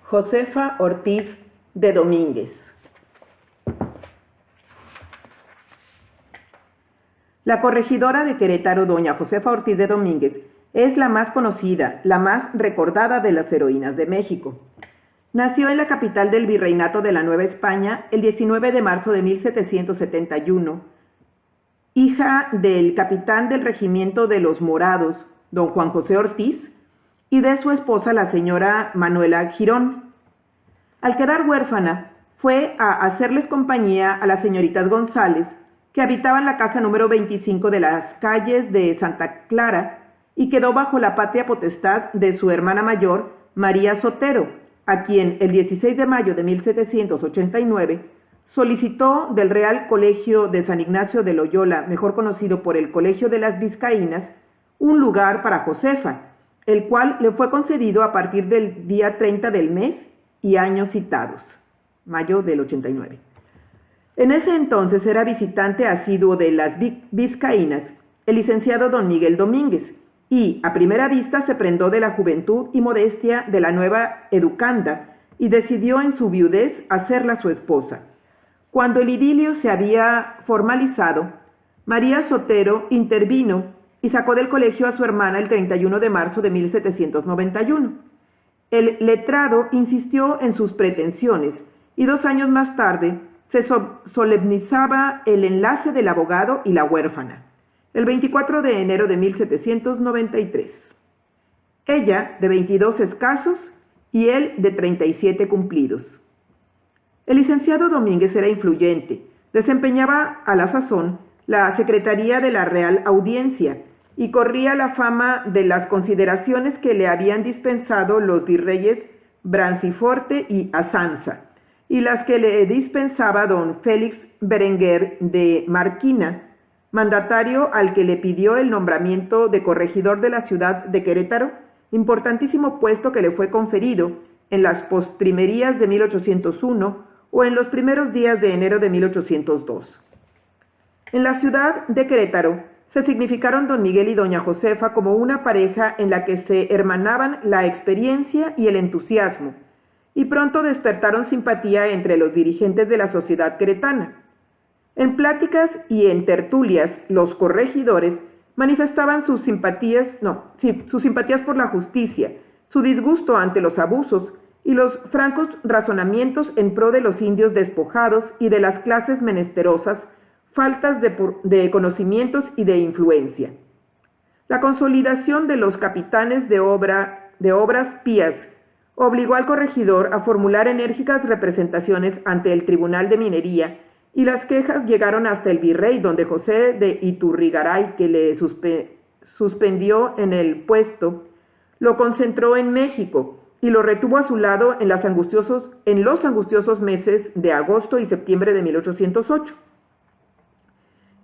Josefa Ortiz de Domínguez. La corregidora de Querétaro, doña Josefa Ortiz de Domínguez, es la más conocida, la más recordada de las heroínas de México. Nació en la capital del Virreinato de la Nueva España el 19 de marzo de 1771, hija del capitán del regimiento de los Morados, don Juan José Ortiz, y de su esposa, la señora Manuela Girón. Al quedar huérfana, fue a hacerles compañía a las señoritas González, que habitaban la casa número 25 de las calles de Santa Clara, y quedó bajo la patria potestad de su hermana mayor, María Sotero, a quien el 16 de mayo de 1789 solicitó del Real Colegio de San Ignacio de Loyola, mejor conocido por el Colegio de las Vizcaínas, un lugar para Josefa, el cual le fue concedido a partir del día 30 del mes y años citados, mayo del 89. En ese entonces era visitante asiduo de las Vizcaínas el licenciado don Miguel Domínguez, y a primera vista se prendó de la juventud y modestia de la nueva educanda y decidió en su viudez hacerla su esposa. Cuando el idilio se había formalizado, María Sotero intervino y sacó del colegio a su hermana el 31 de marzo de 1791. El letrado insistió en sus pretensiones y 2 años más tarde se solemnizaba el enlace del abogado y la huérfana, el 24 de enero de 1793. Ella de 22 escasos y él de 37 cumplidos. El licenciado Domínguez era influyente, desempeñaba a la sazón la secretaría de la Real Audiencia y corría la fama de las consideraciones que le habían dispensado los virreyes Branciforte y Azanza, y las que le dispensaba don Félix Berenguer de Marquina, mandatario al que le pidió el nombramiento de corregidor de la ciudad de Querétaro, importantísimo puesto que le fue conferido en las postrimerías de 1801 o en los primeros días de enero de 1802. En la ciudad de Querétaro se significaron don Miguel y doña Josefa como una pareja en la que se hermanaban la experiencia y el entusiasmo, y pronto despertaron simpatía entre los dirigentes de la sociedad queretana. En pláticas y en tertulias, los corregidores manifestaban sus simpatías por la justicia, su disgusto ante los abusos y los francos razonamientos en pro de los indios despojados y de las clases menesterosas, faltas de conocimientos y de influencia. La consolidación de los capitanes de obras pías obligó al corregidor a formular enérgicas representaciones ante el Tribunal de Minería, y las quejas llegaron hasta el virrey, donde José de Iturrigaray, que le suspendió en el puesto, lo concentró en México y lo retuvo a su lado en los angustiosos meses de agosto y septiembre de 1808.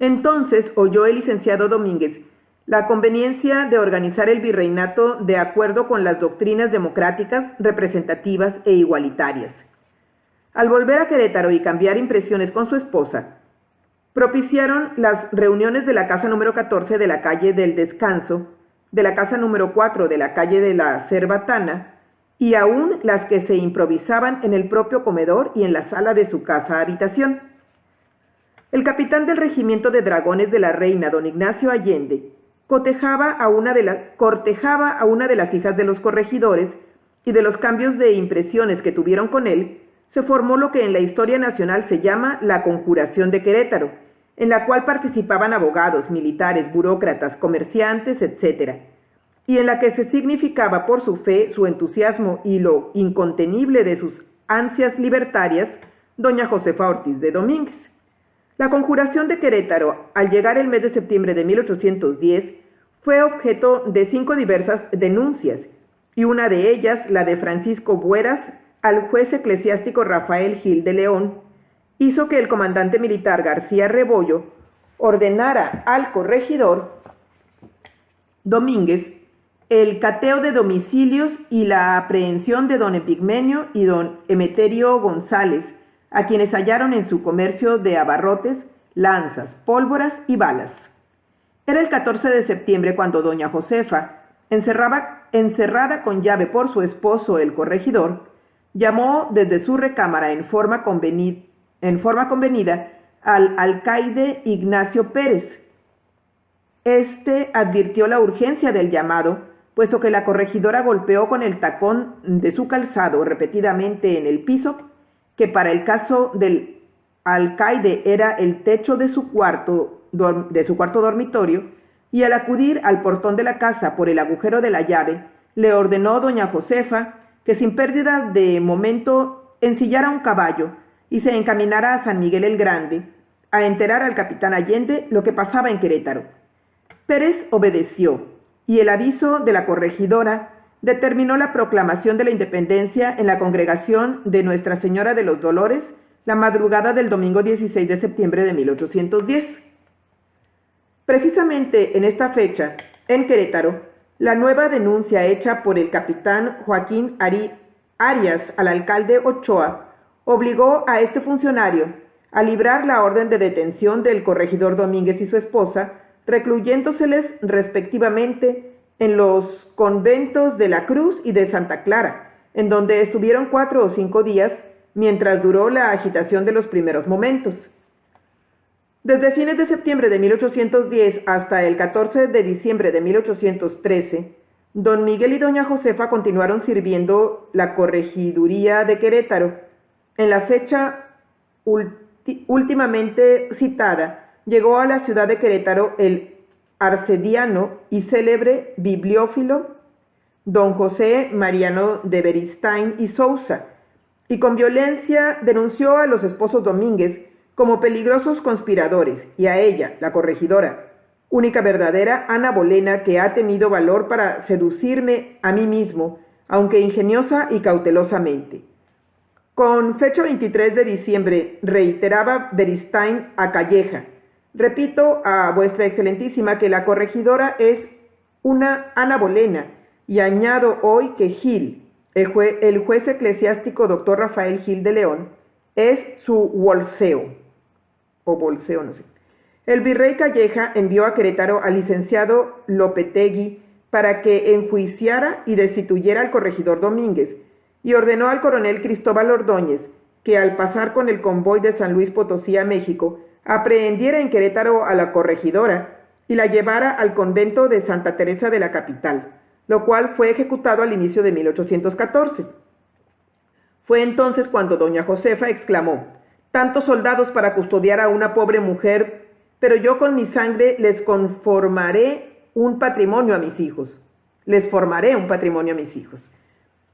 Entonces oyó el licenciado Domínguez la conveniencia de organizar el virreinato de acuerdo con las doctrinas democráticas, representativas e igualitarias. Al volver a Querétaro y cambiar impresiones con su esposa, propiciaron las reuniones de la casa número 14 de la calle del Descanso, de la casa número 4 de la calle de la Cerbatana, y aún las que se improvisaban en el propio comedor y en la sala de su casa habitación. El capitán del regimiento de dragones de la Reina, don Ignacio Allende, cortejaba a una de las hijas de los corregidores, y de los cambios de impresiones que tuvieron con él, se formó lo que en la historia nacional se llama la Conjuración de Querétaro, en la cual participaban abogados, militares, burócratas, comerciantes, etc., y en la que se significaba por su fe, su entusiasmo y lo incontenible de sus ansias libertarias, doña Josefa Ortiz de Domínguez. La Conjuración de Querétaro, al llegar el mes de septiembre de 1810, fue objeto de 5 diversas denuncias, y una de ellas, la de Francisco Bueras, al juez eclesiástico Rafael Gil de León, hizo que el comandante militar García Rebollo ordenara al corregidor Domínguez el cateo de domicilios y la aprehensión de don Epigmenio y don Emeterio González, a quienes hallaron en su comercio de abarrotes, lanzas, pólvoras y balas. Era el 14 de septiembre cuando doña Josefa, encerrada con llave por su esposo el corregidor, Llamó desde su recámara en forma convenida al alcaide Ignacio Pérez. Este advirtió la urgencia del llamado, puesto que la corregidora golpeó con el tacón de su calzado repetidamente en el piso, que para el caso del alcaide era el techo de su cuarto dormitorio, y al acudir al portón de la casa por el agujero de la llave, le ordenó doña Josefa que sin pérdida de momento ensillara un caballo y se encaminara a San Miguel el Grande a enterar al capitán Allende lo que pasaba en Querétaro. Pérez obedeció, y el aviso de la corregidora determinó la proclamación de la independencia en la congregación de Nuestra Señora de los Dolores la madrugada del domingo 16 de septiembre de 1810. Precisamente en esta fecha, en Querétaro, la nueva denuncia hecha por el capitán Joaquín Arias al alcalde Ochoa obligó a este funcionario a librar la orden de detención del corregidor Domínguez y su esposa, recluyéndoseles respectivamente en los conventos de la Cruz y de Santa Clara, en donde estuvieron 4 o 5 días mientras duró la agitación de los primeros momentos. Desde fines de septiembre de 1810 hasta el 14 de diciembre de 1813, don Miguel y doña Josefa continuaron sirviendo la corregiduría de Querétaro. En la fecha últimamente citada, llegó a la ciudad de Querétaro el arcediano y célebre bibliófilo don José Mariano de Beristain y Sousa, y con violencia denunció a los esposos Domínguez como peligrosos conspiradores, y a ella, la corregidora, única verdadera Ana Bolena que ha tenido valor para seducirme a mí mismo, aunque ingeniosa y cautelosamente. Con fecha 23 de diciembre reiteraba Beristain a Calleja: repito a vuestra excelentísima que la corregidora es una Ana Bolena, y añado hoy que Gil, el juez eclesiástico doctor Rafael Gil de León, es su bolseo, o bolseo, no sé. El virrey Calleja envió a Querétaro al licenciado Lopetegui para que enjuiciara y destituyera al corregidor Domínguez, y ordenó al coronel Cristóbal Ordóñez que al pasar con el convoy de San Luis Potosí a México, aprehendiera en Querétaro a la corregidora y la llevara al convento de Santa Teresa de la capital, lo cual fue ejecutado al inicio de 1814. Fue entonces cuando doña Josefa exclamó: «Tantos soldados para custodiar a una pobre mujer, pero yo con mi sangre les conformaré un patrimonio a mis hijos. Les formaré un patrimonio a mis hijos».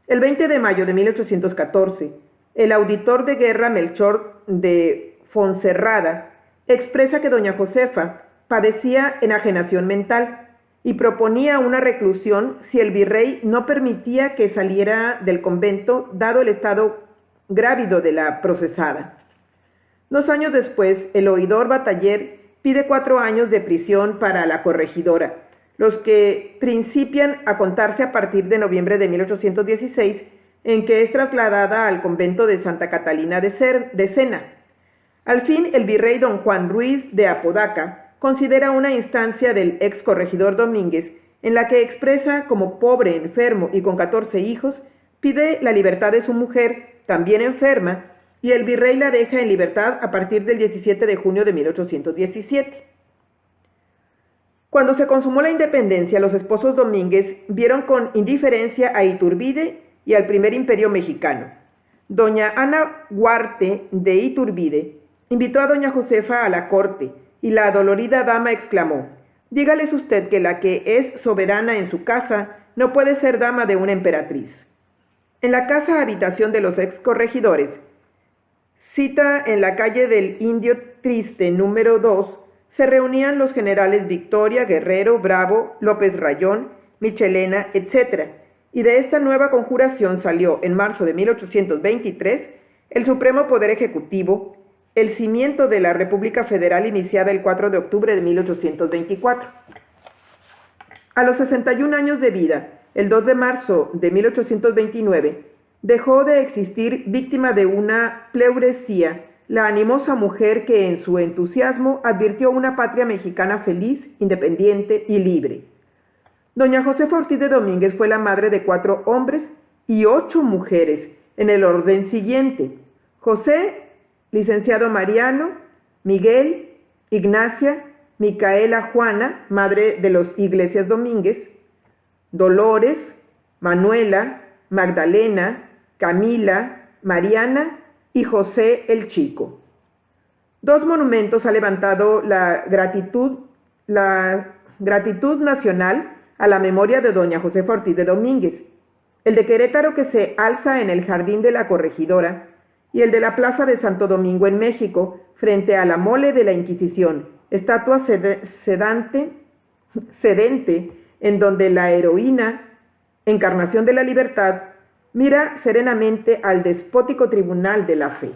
El 20 de mayo de 1814, el auditor de guerra Melchor de Fonserrada expresa que doña Josefa padecía enajenación mental y proponía una reclusión si el virrey no permitía que saliera del convento, dado el estado grávido de la procesada. 2 años después, el oidor Bataller pide 4 años de prisión para la corregidora, los que principian a contarse a partir de noviembre de 1816, en que es trasladada al convento de Santa Catalina de Sena. Al fin, el virrey don Juan Ruiz de Apodaca considera una instancia del ex corregidor Domínguez, en la que expresa como pobre, enfermo y con 14 hijos, pide la libertad de su mujer, también enferma, y el virrey la deja en libertad a partir del 17 de junio de 1817. Cuando se consumó la independencia, los esposos Domínguez vieron con indiferencia a Iturbide y al primer imperio mexicano. Doña Ana Huarte de Iturbide invitó a doña Josefa a la corte, y la adolorida dama exclamó: «Dígales usted que la que es soberana en su casa no puede ser dama de una emperatriz». En la casa habitación de los ex corregidores, cita en la calle del Indio Triste número 2, se reunían los generales Victoria, Guerrero, Bravo, López Rayón, Michelena, etc., y de esta nueva conjuración salió en marzo de 1823 el Supremo Poder Ejecutivo, el cimiento de la República Federal iniciada el 4 de octubre de 1824. A los 61 años de vida, el 2 de marzo de 1829, dejó de existir, víctima de una pleuresía, la animosa mujer que en su entusiasmo advirtió una patria mexicana feliz, independiente y libre. Doña Josefa Ortiz de Domínguez fue la madre de 4 hombres y 8 mujeres, en el orden siguiente: José, licenciado Mariano, Miguel, Ignacia, Micaela Juana, madre de los Iglesias Domínguez, Dolores, Manuela, Magdalena, Camila, Mariana y José el Chico. 2 monumentos ha levantado la gratitud nacional a la memoria de doña Josefa Ortiz de Domínguez: el de Querétaro, que se alza en el Jardín de la Corregidora, y el de la Plaza de Santo Domingo en México, frente a la Mole de la Inquisición, estatua sedente en donde la heroína, encarnación de la libertad, mira serenamente al despótico tribunal de la fe.